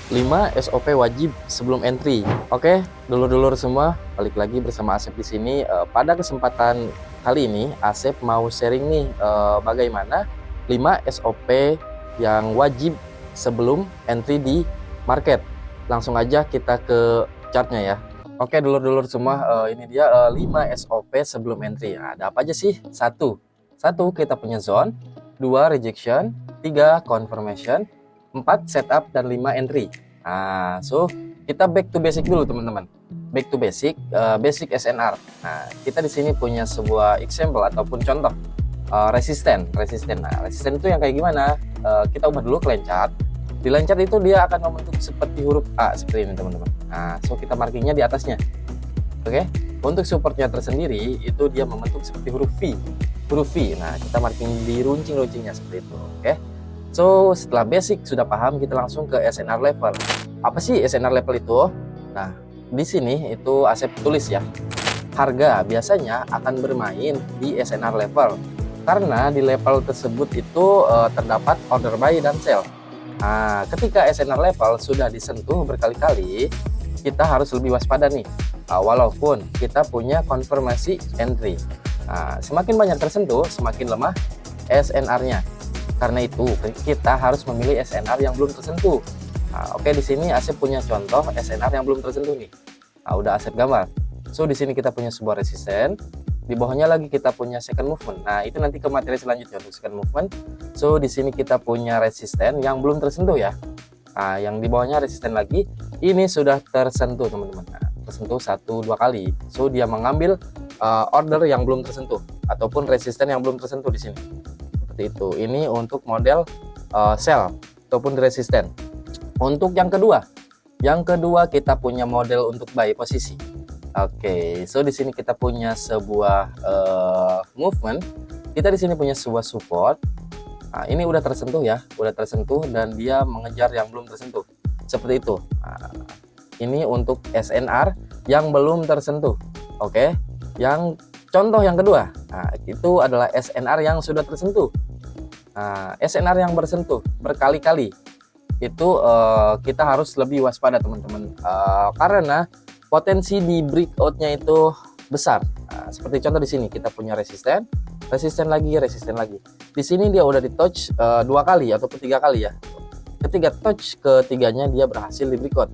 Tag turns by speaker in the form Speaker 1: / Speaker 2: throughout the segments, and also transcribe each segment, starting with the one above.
Speaker 1: 5 SOP wajib sebelum entry. Oke, dulur-dulur semua, balik lagi bersama Asep di sini. Pada kesempatan kali ini, Asep mau sharing nih bagaimana 5 SOP yang wajib sebelum entry di market. Langsung aja kita ke chartnya ya. Oke, dulur-dulur semua, ini dia 5 SOP sebelum entry. Nah, ada apa aja sih? Satu, kita punya zone, 2 rejection, 3 confirmation, 4 setup, dan 5 entry. Nah, so kita back to basic dulu teman-teman. Back to basic, basic SNR. Nah, kita di sini punya sebuah example ataupun contoh resisten. Nah, resisten itu yang kayak gimana? Kita ubah dulu ke line chart. Di line chart itu dia akan membentuk seperti huruf A seperti ini teman-teman. Nah, so kita markingnya di atasnya. Oke. Untuk supportnya tersendiri itu dia membentuk seperti huruf V. Nah, kita marking di runcing-runcingnya seperti itu. Oke. So, setelah basic sudah paham, kita langsung ke SNR level. Apa sih SNR level itu? Nah, di sini itu Asep tulis ya. Harga biasanya akan bermain di SNR level. Karena di level tersebut itu terdapat order buy dan sell. Nah, ketika SNR level sudah disentuh berkali-kali, kita harus lebih waspada nih. Walaupun kita punya konfirmasi entry. Nah, semakin banyak tersentuh, semakin lemah SNR-nya. Karena itu kita harus memilih SNR yang belum tersentuh. Nah, oke, di sini Asep punya contoh SNR yang belum tersentuh nih. Nah, udah Asep gambar. So di sini kita punya sebuah resisten. Di bawahnya lagi kita punya second movement. Nah, itu nanti ke materi selanjutnya untuk second movement. So di sini kita punya resisten yang belum tersentuh ya. Nah, yang di bawahnya resisten lagi. Ini sudah tersentuh teman-teman. Nah, tersentuh 1-2 kali. So dia mengambil order yang belum tersentuh ataupun resisten yang belum tersentuh di sini. Itu ini untuk model sell ataupun resisten. Untuk yang kedua kita punya model untuk buy posisi. Oke, so di sini kita punya sebuah movement. Kita di sini punya sebuah support. Nah, ini udah tersentuh ya, dan dia mengejar yang belum tersentuh. Seperti itu. Nah, ini untuk SNR yang belum tersentuh. Oke, yang contoh yang kedua, nah, itu adalah SNR yang sudah tersentuh. Nah, SNR yang bersentuh berkali-kali itu kita harus lebih waspada teman-teman, karena potensi di breakoutnya itu besar. Nah, seperti contoh di sini kita punya resisten lagi. Di sini dia udah di touch 2 kali ataupun 3 kali ya. Ketika touch ketiganya dia berhasil di breakout.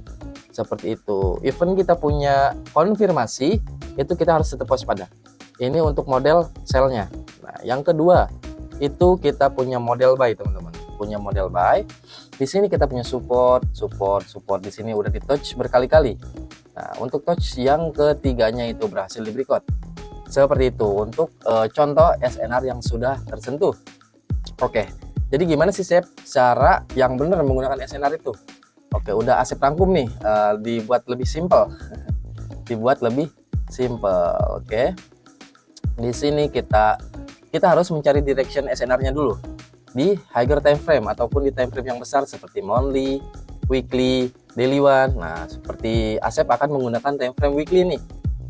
Speaker 1: Seperti itu. Even kita punya konfirmasi, itu kita harus tetap waspada. Ini untuk model sell-nya. Nah, yang kedua itu kita punya model buy teman-teman. Di sini kita punya support. Di sini udah di touch berkali-kali. Nah, untuk touch yang ketiganya itu berhasil di breakout. Seperti itu untuk contoh SNR yang sudah tersentuh. Oke. Jadi gimana sih Sep cara yang benar menggunakan SNR itu? Oke, udah Asep rangkum nih, dibuat lebih simple. Oke. Di sini kita harus mencari direction SNR-nya dulu di higher time frame ataupun di time frame yang besar seperti monthly, weekly, daily one. Nah, seperti Asep akan menggunakan time frame weekly nih.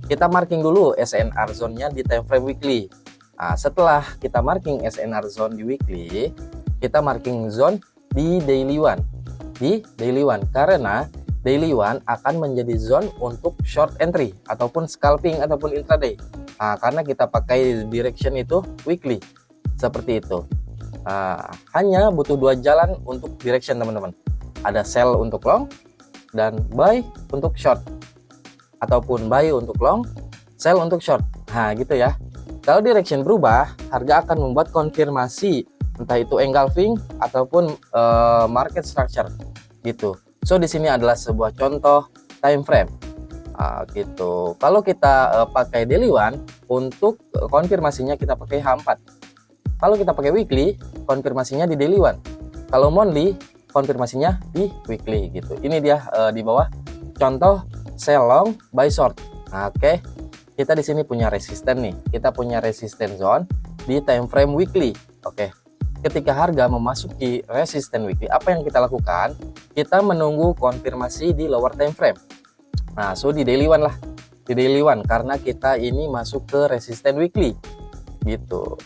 Speaker 1: Kita marking dulu SNR zone-nya di time frame weekly. Nah, setelah kita marking SNR zone di weekly, kita marking zone di daily one. Karena daily one akan menjadi zone untuk short entry ataupun scalping ataupun intraday. Nah, karena kita pakai direction itu weekly. Seperti itu. Nah, hanya butuh 2 jalan untuk direction teman-teman. Ada sell untuk long dan buy untuk short. Ataupun buy untuk long, sell untuk short. Nah, gitu ya. Kalau direction berubah, harga akan membuat konfirmasi entah itu engulfing ataupun market structure gitu. So di sini adalah sebuah contoh time frame. Gitu. Kalau kita pakai daily one, untuk konfirmasinya kita pakai H4. Kalau kita pakai weekly, konfirmasinya di daily one. Kalau monthly, konfirmasinya di weekly gitu. Ini dia di bawah contoh sell long, buy short. Oke. Kita di sini punya resisten nih. Kita punya resisten zone di time frame weekly. Oke. Ketika harga memasuki resisten weekly, apa yang kita lakukan? Kita menunggu konfirmasi di lower time frame. Nah, so di daily one lah. Di daily one karena kita ini masuk ke resisten weekly. Gitu.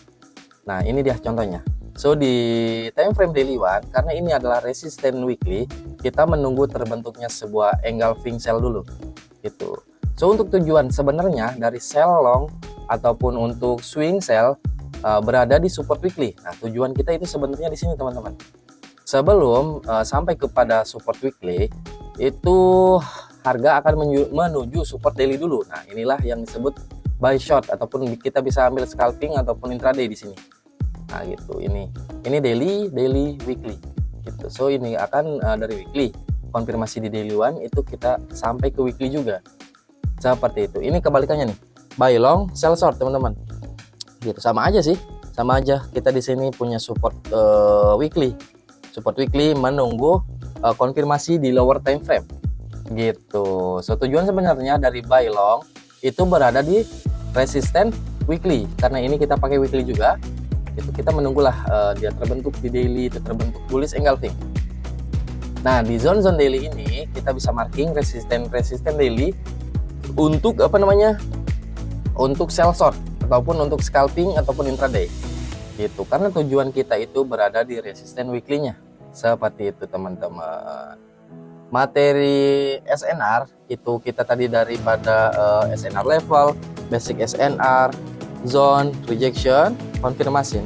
Speaker 1: Nah, ini dia contohnya. So di time frame daily one, karena ini adalah resisten weekly, kita menunggu terbentuknya sebuah engulfing sell dulu gitu. So untuk tujuan sebenarnya dari sell long ataupun untuk swing sell berada di support weekly. Nah tujuan kita itu sebenarnya di sini teman-teman. Sebelum sampai kepada support weekly, itu harga akan menuju support daily dulu. Nah inilah yang disebut buy short, ataupun kita bisa ambil scalping ataupun intraday di sini. Nah gitu, ini daily, weekly gitu. So ini akan dari weekly, konfirmasi di daily one itu kita sampai ke weekly juga seperti itu. Ini kebalikannya nih, buy long sell short teman-teman gitu. Sama aja sih, sama aja. Kita di sini punya support weekly menunggu konfirmasi di lower time frame gitu. So tujuan sebenarnya dari buy long itu berada di resisten weekly, karena ini kita pakai weekly juga. Itu kita menunggulah dia terbentuk di daily, itu terbentuk bullish engulfing. Nah di zone daily ini kita bisa marking resisten daily untuk untuk sell short ataupun untuk scalping ataupun intraday gitu, karena tujuan kita itu berada di resisten weekly-nya seperti itu teman-teman. Materi SNR itu kita tadi daripada SNR level, basic SNR, zone, rejection, confirmation,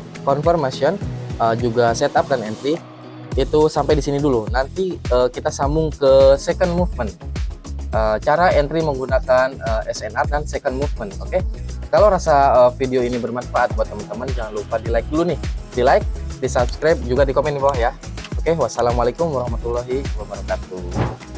Speaker 1: juga setup dan entry, itu sampai di sini dulu. Nanti kita sambung ke second movement, cara entry menggunakan SNR dan second movement. Oke, kalau rasa video ini bermanfaat buat teman-teman, jangan lupa di like dulu nih, di like, di subscribe, juga di komen di bawah ya. Oke, wassalamualaikum warahmatullahi wabarakatuh.